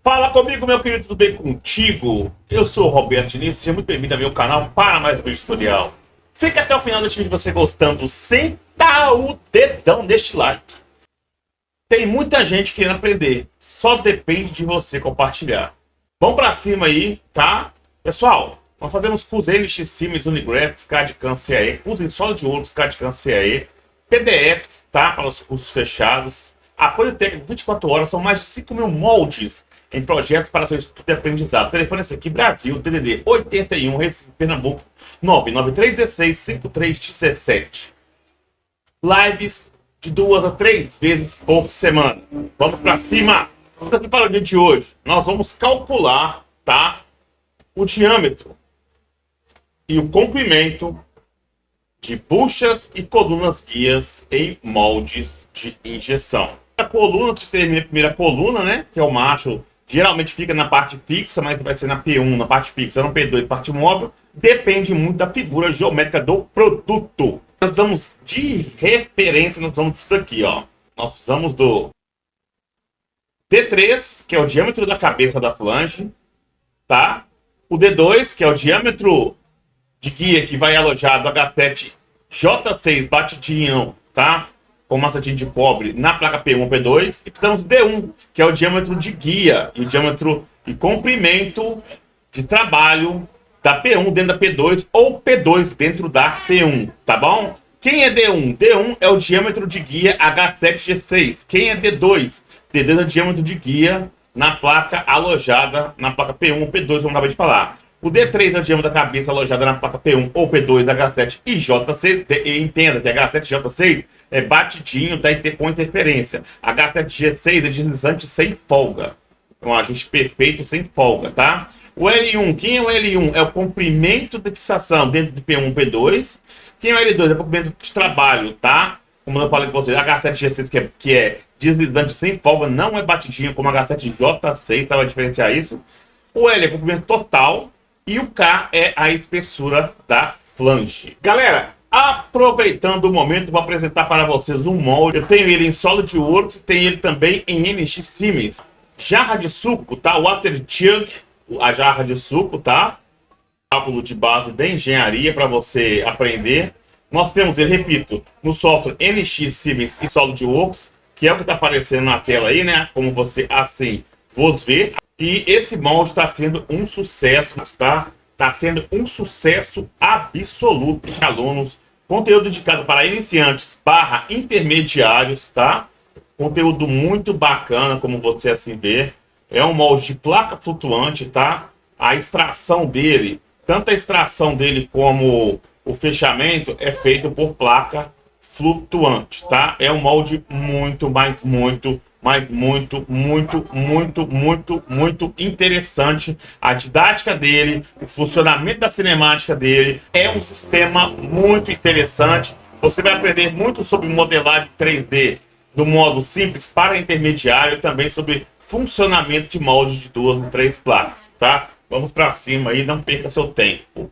Fala comigo, meu querido, tudo bem contigo? Eu sou o Roberto Diniz, seja muito bem-vindo ao meu canal para mais um vídeo tutorial. Fique até o final deste vídeo você gostando, senta o dedão neste like. Tem muita gente querendo aprender, só depende de você compartilhar. Vamos pra cima aí, tá? Pessoal, nós fazemos cursos NX Siemens, Unigraphics, CAD/CAM, CAE, cursos em SolidWorks, CAD/CAM, CAE, PDFs, tá? Para os cursos fechados. Apoio técnico 24 horas, são mais de 5.000 moldes em projetos para seu estudo e aprendizado. O telefone é esse aqui, Brasil, DDD 81, Recife, Pernambuco, 99316-5317. Lives de 2 a 3 vezes por semana. Vamos para cima! Vamos aqui para o dia de hoje. Nós vamos calcular, tá? O diâmetro e o comprimento de buchas e colunas guias em moldes de injeção. A coluna, se termina a primeira coluna, né? Que é o macho. Geralmente fica na parte fixa, mas vai ser na P1, na parte fixa, no P2, parte móvel. Depende muito da figura geométrica do produto. Nós precisamos de referência, nós precisamos disso aqui, ó. Nós precisamos do D3, que é o diâmetro da cabeça da flange, tá? O D2, que é o diâmetro de guia que vai alojar do H7J6 batidinho, tá? Com maçatinho de cobre na placa P1 ou P2, e precisamos do D1, que é o diâmetro de guia e o diâmetro e comprimento de trabalho da P1 dentro da P2 ou P2 dentro da P1, tá bom? Quem é D1? D1 é o diâmetro de guia H7G6. Quem é D2? D2 é o diâmetro de guia na placa alojada na placa P1 ou P2, como acabei de falar. O D3 é o diâmetro da cabeça alojada na placa P1 ou P2 H7 e J6. Entenda que H7 e J6 é batidinho, tá, com interferência. H7G6 é deslizante sem folga. É um ajuste perfeito sem folga, tá? O L1, quem é o L1? É o comprimento de fixação dentro de P1 e P2. Quem é o L2? É o comprimento de trabalho, tá? Como eu falei com vocês, H7G6 que é deslizante sem folga, não é batidinho como H7J6, tá? Vai diferenciar isso. O L é comprimento total. E o K é a espessura da flange. Galera, aproveitando o momento, vou apresentar para vocês um molde. Eu tenho ele em SolidWorks, tenho ele também em NX Siemens. Jarra de suco, tá? Water Jug, a jarra de suco, tá? Cálculo de base da engenharia para você aprender. Nós temos ele, repito, no software NX Siemens e SolidWorks, que é o que está aparecendo na tela aí, né? Como você assim vos vê. E esse molde está sendo um sucesso, tá? Está sendo um sucesso absoluto para alunos. Conteúdo dedicado para iniciantes / intermediários, tá? Conteúdo muito bacana, como você assim vê. É um molde de placa flutuante, tá? A extração dele, tanto a extração dele como o fechamento é feito por placa flutuante, tá? É um molde muito interessante. A didática dele, o funcionamento da cinemática dele é um sistema muito interessante. Você vai aprender muito sobre modelagem 3D do modo simples para intermediário, também sobre funcionamento de molde de 2 e 3 placas, tá? Vamos para cima aí, não perca seu tempo.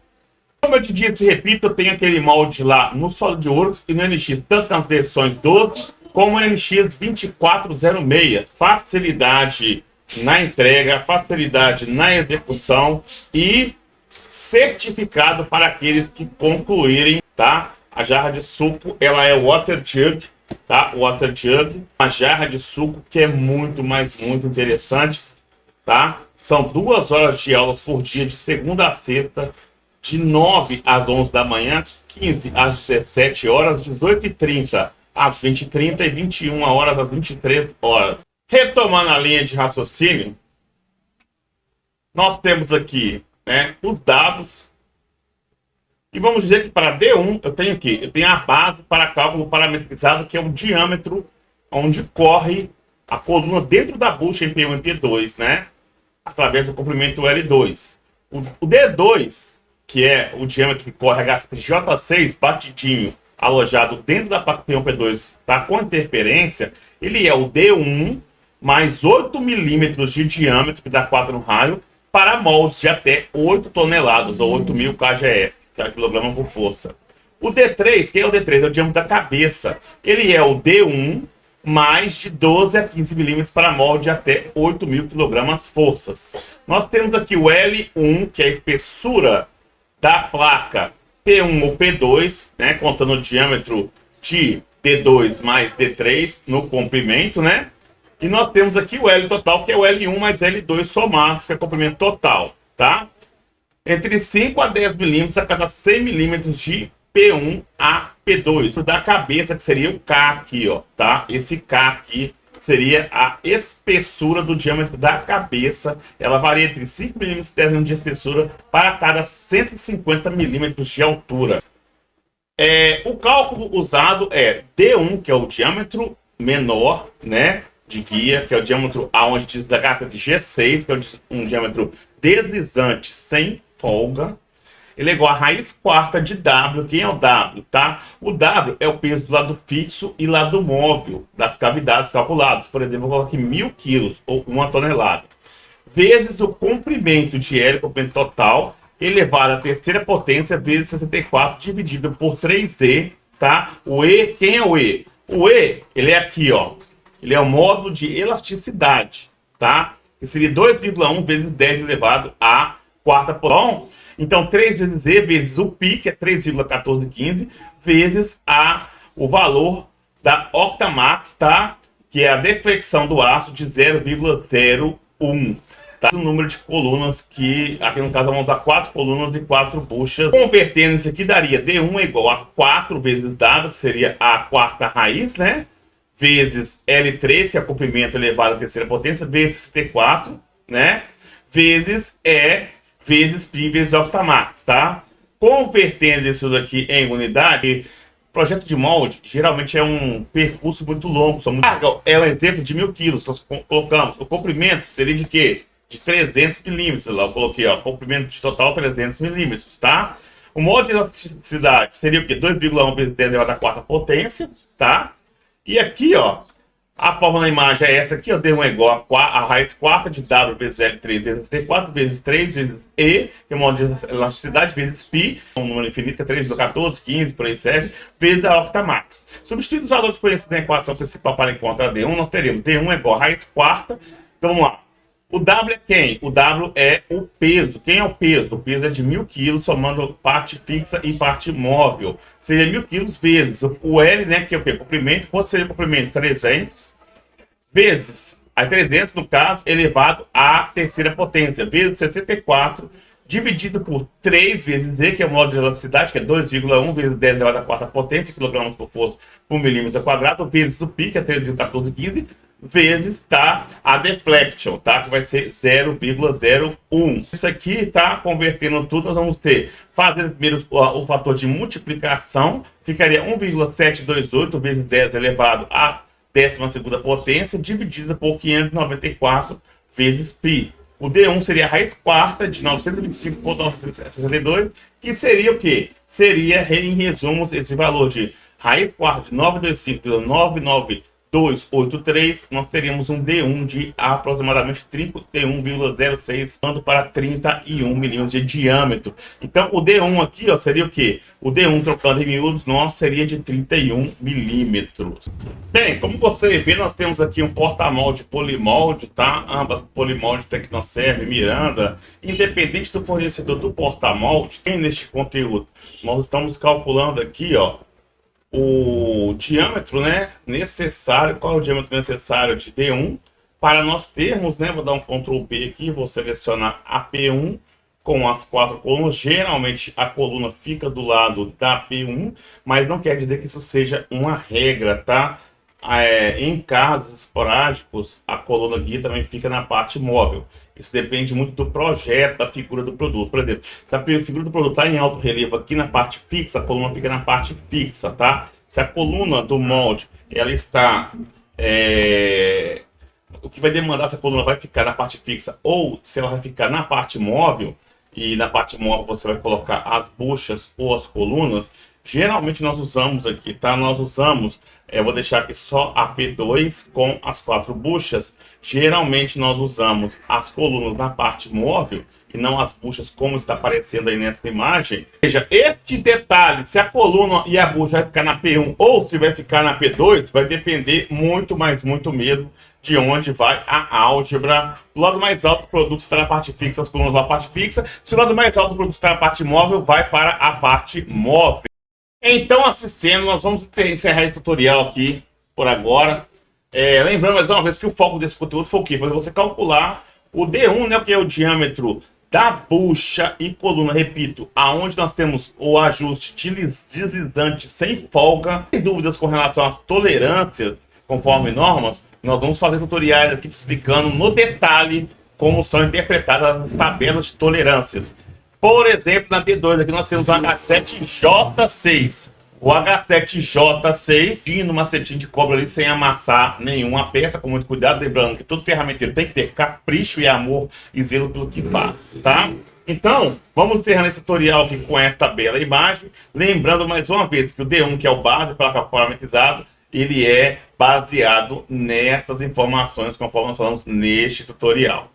Como eu te disse, repito, eu tenho aquele molde lá no SolidWorks e no NX, tanto nas versões 12 como NX 2406, facilidade na entrega, facilidade na execução e certificado para aqueles que concluírem, tá? A jarra de suco, ela é Water Jug, tá? Water Jug, uma jarra de suco que é muito interessante, tá? São 2 horas de aulas por dia, de segunda a sexta, de 9 às 11 da manhã, 15 às 17 horas, 18h30 às 20h30 e 21 horas às 23 horas. Retomando a linha de raciocínio, nós temos aqui, né, os dados. E vamos dizer que para D1 eu tenho aqui, eu tenho a base para cálculo parametrizado, que é o diâmetro onde corre a coluna dentro da bucha em P1 e P2, né? Através do comprimento L2. O D2, que é o diâmetro que corre H7J6 batidinho, alojado dentro da placa P1 P2, tá, com interferência, ele é o D1 mais 8 milímetros de diâmetro, que dá 4 no raio, para moldes de até 8 toneladas, ou 8.000 kgf, que é quilograma por força. O D3, quem é o D3? É o diâmetro da cabeça. Ele é o D1 mais de 12 a 15 milímetros para molde até 8.000 kg forças. Nós temos aqui o L1, que é a espessura da placa P1 ou P2, né, contando o diâmetro de D2 mais D3 no comprimento, né? E nós temos aqui o L total, que é o L1 mais L2 somados, que é o comprimento total, tá? Entre 5 a 10 milímetros a cada 100 milímetros de P1 a P2. Da cabeça, que seria o K aqui, ó, tá? Esse K aqui seria a espessura do diâmetro da cabeça. Ela varia entre 5 milímetros e 10 milímetros de espessura para cada 150 milímetros de altura. O cálculo usado é D1, que é o diâmetro menor, né, de guia, que é o diâmetro aonde diz da gasta de G6, que é um diâmetro deslizante sem folga. Ele é igual a raiz quarta de W. Quem é o W, tá? O W é o peso do lado fixo e lado móvel das cavidades calculadas. Por exemplo, eu vou colocar aqui 1.000 quilos ou 1 tonelada. Vezes o comprimento de L, comprimento total, elevado à terceira potência, vezes 64, dividido por 3E, tá? O E, quem é o E? O E, ele é aqui, ó. Ele é o módulo de elasticidade, tá? Que seria 2,1 vezes 10 elevado à quarta potência. Então, 3 vezes E vezes o π, que é 3,1415, vezes o valor da octamax, tá? Que é a deflexão do aço de 0,01. Tá? O número de colunas, que aqui no caso vamos usar 4 colunas e 4 buchas. Convertendo isso aqui, daria D1 é igual a 4 vezes W, que seria a quarta raiz, né? Vezes L3, que é o comprimento elevado à terceira potência, vezes T4, né? Vezes E, vezes π, vezes octamax, tá? Convertendo isso daqui em unidade, projeto de molde geralmente é um percurso muito longo. É um exemplo de 1.000 quilos. Nós colocamos o comprimento seria de quê? De 300 milímetros. Lá eu coloquei, ó, comprimento de total 300 milímetros, tá? O molde de elasticidade seria o quê? 2,1 vezes 10 elevado à quarta potência, tá? E aqui, ó, a fórmula da imagem é essa aqui, ó, D1 é igual a raiz quarta de W vezes L3 vezes T4 vezes 3 vezes E, que é o molde de elasticidade, vezes π, um número infinito que é 3,14, 15, por aí serve, vezes a octamax. Substituindo os valores conhecidos na equação principal para encontrar D1, nós teremos D1 é igual a raiz quarta. Então vamos lá. O W é quem? O W é o peso. Quem é o peso? O peso é de 1.000 quilos, somando parte fixa e parte móvel. Seria 1.000 quilos vezes o L, né, que é o quê? Comprimento. Quanto seria o comprimento? 300. Vezes, a 300 no caso, elevado à terceira potência, vezes 64, dividido por 3 vezes E, que é o módulo de elasticidade, que é 2,1 vezes 10 elevado à quarta potência, quilogramos por força por milímetro quadrado, vezes o π, que é 3,1415, vezes, tá, a deflection, tá, que vai ser 0,01. Isso aqui, tá, convertendo tudo, nós vamos ter, fazendo primeiro o fator de multiplicação, ficaria 1,728 vezes 10 elevado à 12ª potência, dividida por 594 vezes π. O D1 seria a raiz quarta de 925,962, que seria o quê? Seria, em resumo, esse valor de raiz quarta de 925,99283, nós teríamos um D1 de aproximadamente 31,06, dando para 31 milímetros de diâmetro. Então, o D1 aqui, ó, seria o quê? O D1, trocando em miúdos, nosso seria de 31 milímetros. Bem, como você vê, nós temos aqui um porta-molde polimolde, tá? Ambas polimolde Tecnoserve, Miranda. Independente do fornecedor do porta-molde, tem neste conteúdo. Nós estamos calculando aqui, ó, o diâmetro, né, necessário. Qual é o diâmetro necessário de D1 para nós termos, né, vou dar um Ctrl B aqui, vou selecionar a P1 com as 4 colunas. Geralmente a coluna fica do lado da P1, mas não quer dizer que isso seja uma regra, tá? Em casos esporádicos, a coluna guia também fica na parte móvel. Isso depende muito do projeto, da figura do produto. Por exemplo, se a figura do produto está em alto relevo aqui na parte fixa, a coluna fica na parte fixa, tá? Se a coluna do molde, ela está... o que vai demandar se a coluna vai ficar na parte fixa ou se ela vai ficar na parte móvel, e na parte móvel você vai colocar as buchas ou as colunas, geralmente nós usamos aqui, tá? Nós usamos, vou deixar aqui só a P2 com as 4 buchas, Geralmente nós usamos as colunas na parte móvel e não as buchas, como está aparecendo aí nessa imagem. Veja, este detalhe, se a coluna e a bucha vai ficar na P1 ou se vai ficar na P2, vai depender muito, mas muito mesmo, de onde vai a álgebra. Do lado mais alto do produto está na parte fixa, as colunas vão na parte fixa. Se o lado mais alto do produto está na parte móvel, vai para a parte móvel. Então, assim sendo, nós vamos encerrar esse tutorial aqui por agora. Lembrando mais uma vez que o foco desse conteúdo foi o quê? Foi você calcular o D1, né, que é o diâmetro da bucha e coluna, repito, aonde nós temos o ajuste deslizante sem folga. Sem dúvidas com relação às tolerâncias, conforme normas, nós vamos fazer tutoriais aqui te explicando no detalhe como são interpretadas as tabelas de tolerâncias. Por exemplo, na D2 aqui nós temos o H7J6. O H7J6 e no macetinho de cobre ali sem amassar nenhuma peça, com muito cuidado, lembrando que todo ferramenteiro tem que ter capricho e amor e zelo pelo que faz, tá? Então, vamos encerrando esse tutorial aqui com esta bela imagem, lembrando mais uma vez que o D1, que é o base parametrizado, ele é baseado nessas informações conforme nós falamos neste tutorial.